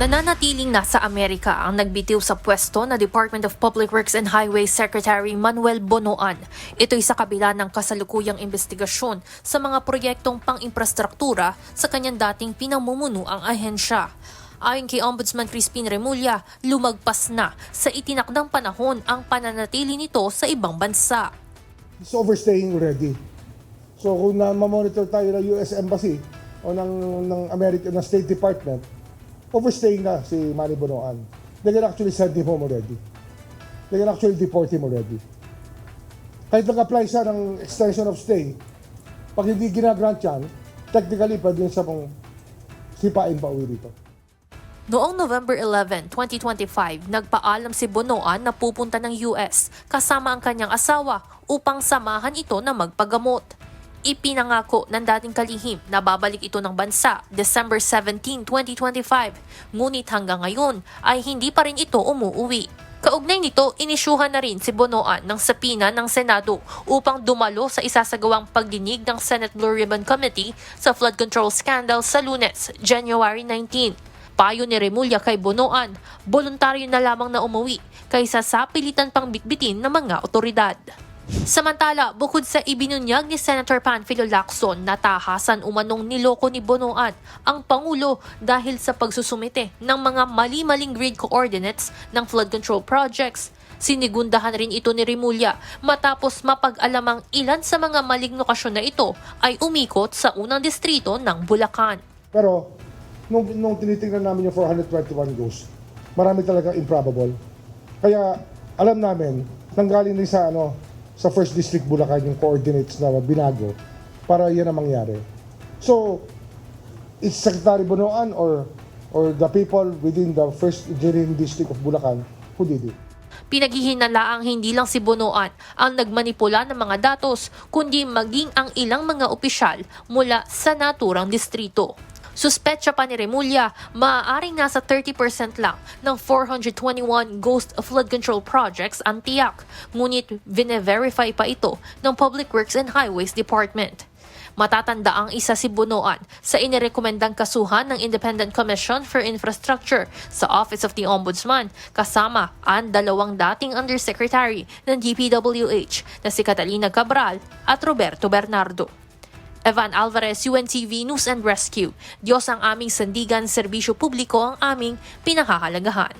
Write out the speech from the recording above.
Nananatiling nasa Amerika ang nagbitiw sa pwesto na Department of Public Works and Highways Secretary Manuel Bonoan. Ito'y sa kabila ng kasalukuyang investigasyon sa mga proyektong pang-infrastruktura sa kanyang dating pinamumuno ang ahensya. Ayon kay Ombudsman Crispin Remulla, lumagpas na sa itinakdang panahon ang pananatili nito sa ibang bansa. It's overstaying already. So kung na-monitor tayo ng US Embassy o ng American State Department, overstaying na si Manny Bonoan. They can actually send him home already. They can actually deport him already. Kahit nag-apply siya ng extension of stay, pag hindi ginagrant yan, technically pwede siya pong sipain pa uwi dito. Noong November 11, 2025, nagpaalam si Bonoan na pupunta ng US kasama ang kanyang asawa upang samahan ito na magpagamot. Ipinangako ng dating kalihim na babalik ito ng bansa December 17, 2025, ngunit hanggang ngayon ay hindi pa rin ito umuuwi. Kaugnay nito, inisyuhan na rin si Bonoan ng sapina ng Senado upang dumalo sa isasagawang pagdinig ng Senate Blue Ribbon Committee sa flood control scandal sa Lunes, January 19. Payo ni Remulla kay Bonoan, voluntaryo na lamang na umuwi kaysa sa pilitan pang bitbitin ng mga otoridad. Samantala, bukod sa ibinunyag ni Senator Panfilo Lacson na tahasan umanong niloko ni Bonoan ang Pangulo dahil sa pagsusumite ng mga mali-maling grid coordinates ng flood control projects, sinigundahan rin ito ni Remulla matapos mapag-alamang ilan sa mga maling lokasyon na ito ay umikot sa unang distrito ng Bulacan. Pero nung tinitingnan namin yung 421 ghosts, marami talaga improbable. Kaya alam namin, nanggaling din sa First District Bulacan yung coordinates na binago para yan ang mangyari. So, it's Secretary Bonoan or the people within the First Engineering District of Bulacan who did it. Pinaghihinalaang hindi lang si Bonoan ang nagmanipula ng mga datos, kundi maging ang ilang mga opisyal mula sa naturang distrito. Suspetsa pa ni Remulla, maaaring nasa 30% lang ng 421 ghost flood control projects ang tiyak, ngunit vine-verify pa ito ng Public Works and Highways Department. Matatanda ang isa si Bonoan sa inirekomendang kasuhan ng Independent Commission for Infrastructure sa Office of the Ombudsman, kasama ang dalawang dating undersecretary ng DPWH na si Catalina Cabral at Roberto Bernardo. Evan Alvarez, UNTV News and Rescue. Diyos ang aming sandigan, serbisyo publiko ang aming pinakahalagahan.